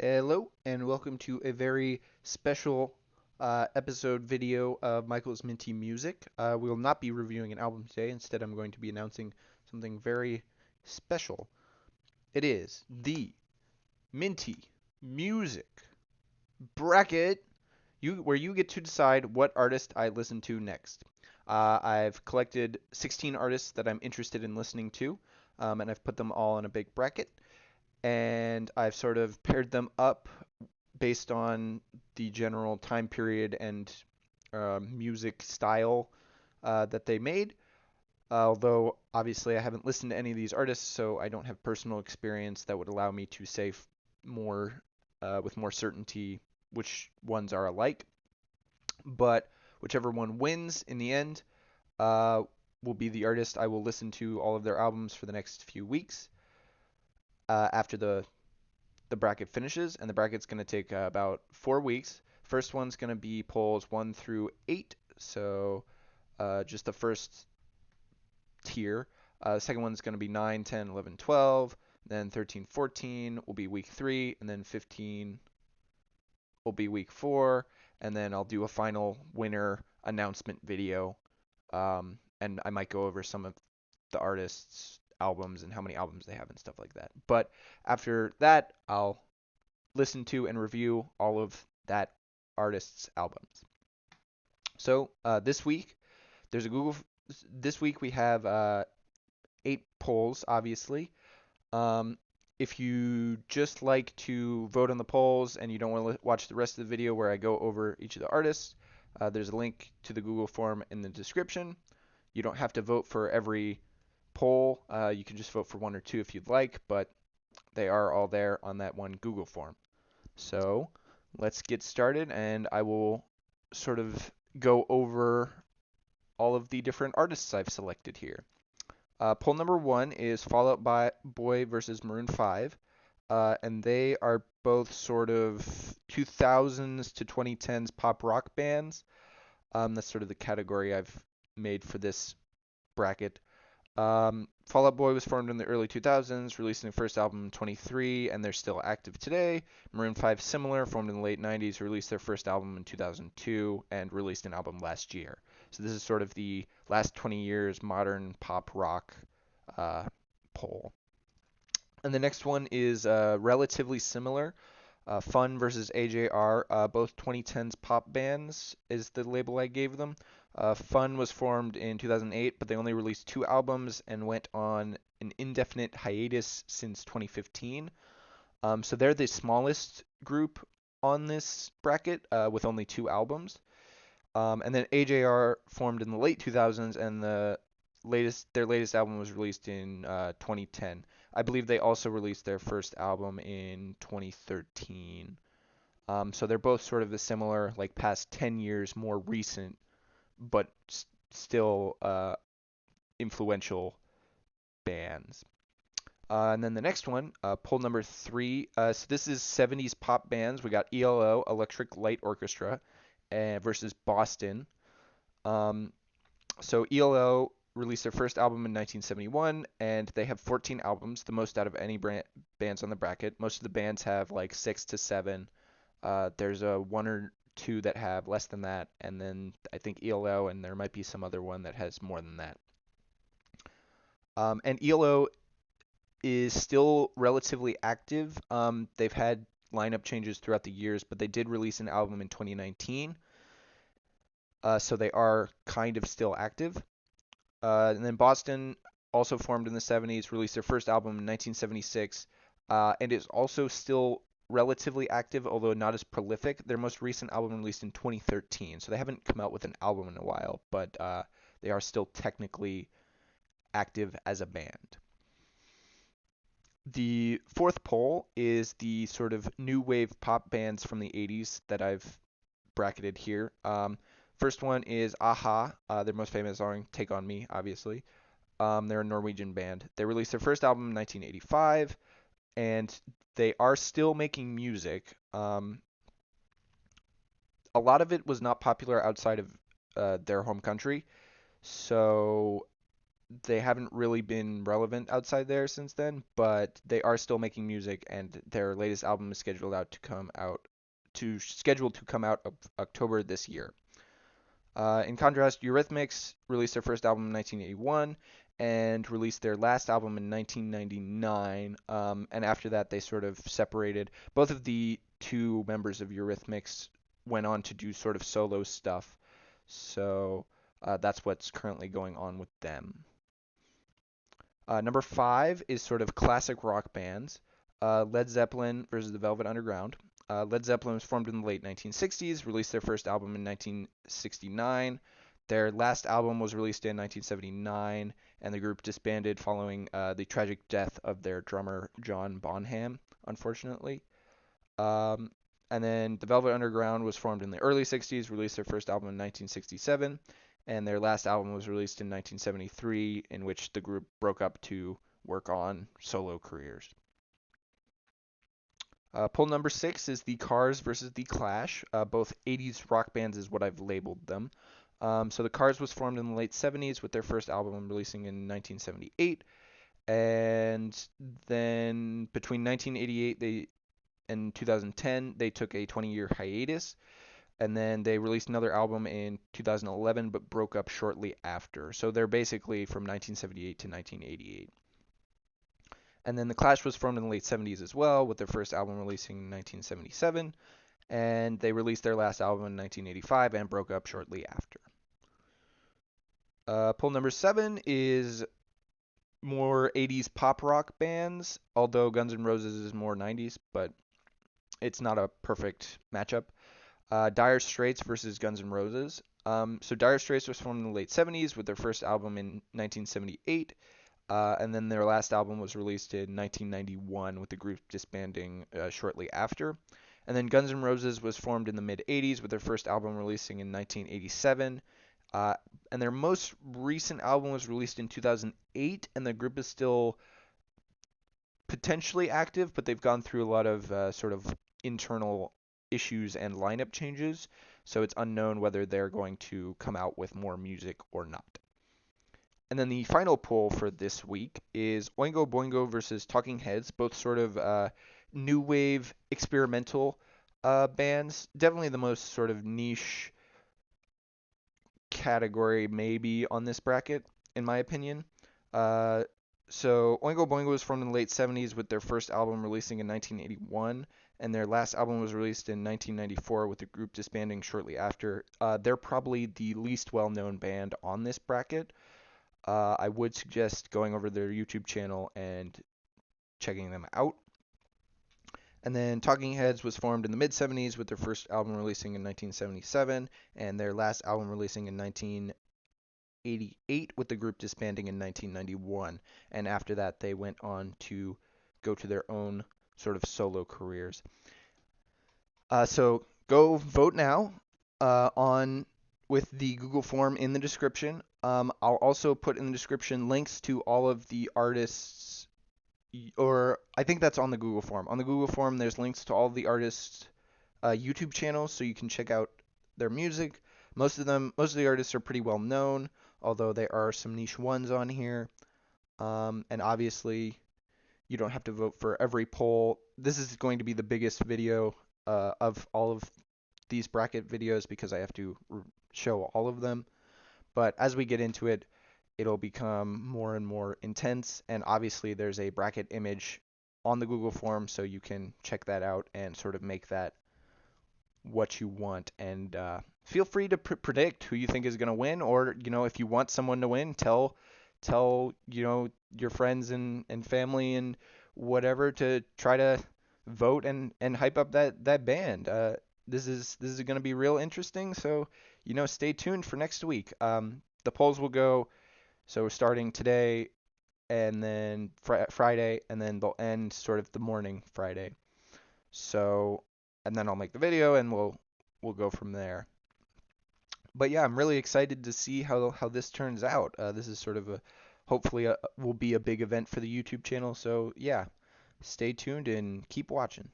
Hello, and welcome to a very special episode video of Michael's Minty Music. We will not be reviewing an album today. Instead, I'm going to be announcing something very special. It is the Minty Music Bracket, where you get to decide what artist I listen to next. I've collected 16 artists that I'm interested in listening to, and I've put them all in a big bracket and I've sort of paired them up based on the general time period and music style that they made. Although obviously I haven't listened to any of these artists, so I don't have personal experience that would allow me to say more with more certainty which ones are alike. But whichever one wins in the end uh, will be the artist I will listen to all of their albums for the next few weeks after the bracket finishes, and the bracket's going to take about 4 weeks. First one's going to be polls 1 through 8, so just the first tier. The second one's going to be 9, 10, 11, 12. Then 13, 14 will be week 3, and then 15 will be week 4. And then I'll do a final winner announcement video. And I might go over some of the artists' albums and how many albums they have and stuff like that. But after that, I'll listen to and review all of that artist's albums. So this week, there's a Google. This week we have 8 polls, obviously. Um, if you just like to vote on the polls and you don't want to watch the rest of the video where I go over each of the artists, there's a link to the Google form in the description. You don't have to vote for every poll. You can just vote for one or two if you'd like, but they are all there on that one Google form. So let's get started, and I will sort of go over all of the different artists I've selected here. Poll number 1 is Fall Out Boy versus Maroon 5, and they are both sort of 2000s to 2010s pop rock bands. That's sort of the category I've made for this bracket. Fall Out Boy was formed in the early 2000s, releasing their first album in 23, and they're still active today. Maroon 5, similar, formed in the late 90s, released their first album in 2002, and released an album last year. So this is sort of the last 20 years modern pop rock uh, poll. And the next one is relatively similar. Fun versus AJR, both 2010s pop bands is the label I gave them. Fun was formed in 2008, but they only released 2 albums and went on an indefinite hiatus since 2015. So they're the smallest group on this bracket with only 2 albums. And then AJR formed in the late 2000s, and their latest album was released in 2010. I believe they also released their first album in 2013. So they're both sort of the similar, like past 10 years more recent, but still influential bands. And then the next one, poll number 3. So this is 70s pop bands. We got ELO, Electric Light Orchestra, versus Boston. So ELO released their first album in 1971, and they have 14 albums, the most out of any bands on the bracket. Most of the bands have like 6 to 7. There's a 1 or 2 that have less than that, and then I think ELO, and there might be some other one that has more than that. And ELO is still relatively active. They've had lineup changes throughout the years, but they did release an album in 2019. So they are kind of still active. And then Boston, also formed in the 70s, released their first album in 1976, and is also still relatively active, although not as prolific. Their most recent album released in 2013, so they haven't come out with an album in a while, but they are still technically active as a band. The fourth poll is the sort of new wave pop bands from the 80s that I've bracketed here. First one is Aha. Their most famous song, Take On Me, obviously. They're a Norwegian band. They released their first album in 1985, and they are still making music. A lot of it was not popular outside of their home country, so they haven't really been relevant outside there since then, but they are still making music, and their latest album is scheduled to come out October this year. In contrast, Eurythmics released their first album in 1981 and released their last album in 1999. And after that, they sort of separated. Both of the two members of Eurythmics went on to do sort of solo stuff. So that's what's currently going on with them. Number five is sort of classic rock bands. Led Zeppelin versus the Velvet Underground. Led Zeppelin was formed in the late 1960s, released their first album in 1969. Their last album was released in 1979, and the group disbanded following the tragic death of their drummer John Bonham, unfortunately. Um, and then the Velvet Underground was formed in the early 60s, released their first album in 1967, and their last album was released in 1973, in which the group broke up to work on solo careers. Poll number six is the Cars versus the Clash. Both 80s rock bands is what I've labeled them. So the Cars was formed in the late 70s with their first album releasing in 1978, and then between 1988 and 2010 they took a 20-year hiatus, and then they released another album in 2011 but broke up shortly after. So they're basically from 1978 to 1988. And then The Clash was formed in the late 70s as well, with their first album releasing in 1977, and they released their last album in 1985 and broke up shortly after. Poll number seven is more 80s pop rock bands, although Guns N' Roses is more 90s, but it's not a perfect matchup. Dire Straits versus Guns N' Roses. So Dire Straits was formed in the late 70s with their first album in 1978, and then their last album was released in 1991 with the group disbanding shortly after. And then Guns N' Roses was formed in the mid 80s with their first album releasing in 1987. And their most recent album was released in 2008, and the group is still potentially active, but they've gone through a lot of sort of internal issues and lineup changes, so it's unknown whether they're going to come out with more music or not. And then the final poll for this week is Oingo Boingo versus Talking Heads, both sort of new wave experimental bands. Definitely the most sort of niche category maybe on this bracket, in my opinion. So Oingo Boingo was formed in the late 70s with their first album releasing in 1981, and their last album was released in 1994 with the group disbanding shortly after. They're probably the least well-known band on this bracket. I would suggest going over their YouTube channel and checking them out. And then Talking Heads was formed in the mid-70s with their first album releasing in 1977 and their last album releasing in 1988 with the group disbanding in 1991. And after that, they went on to go to their own sort of solo careers. So go vote now on with the Google form in the description. I'll also put in the description links to all of the artists, or I think that's on the Google form. On the Google form, there's links to all the artists' YouTube channels, so you can check out their music. Most of the artists are pretty well known, although there are some niche ones on here. And obviously, you don't have to vote for every poll. This is going to be the biggest video of all of these bracket videos because I have to show all of them. But as we get into it, it'll become more and more intense. And obviously, there's a bracket image on the Google form, so you can check that out and sort of make that what you want. And feel free to predict who you think is going to win, or if you want someone to win, tell your friends and family and whatever to try to vote and hype up that band. This is going to be real interesting, so stay tuned for next week. The polls will go so starting today and then Friday, and then they'll end sort of the morning Friday. So, and then I'll make the video and we'll go from there. But yeah, I'm really excited to see how this turns out. This is sort of hopefully will be a big event for the YouTube channel. So yeah, stay tuned and keep watching.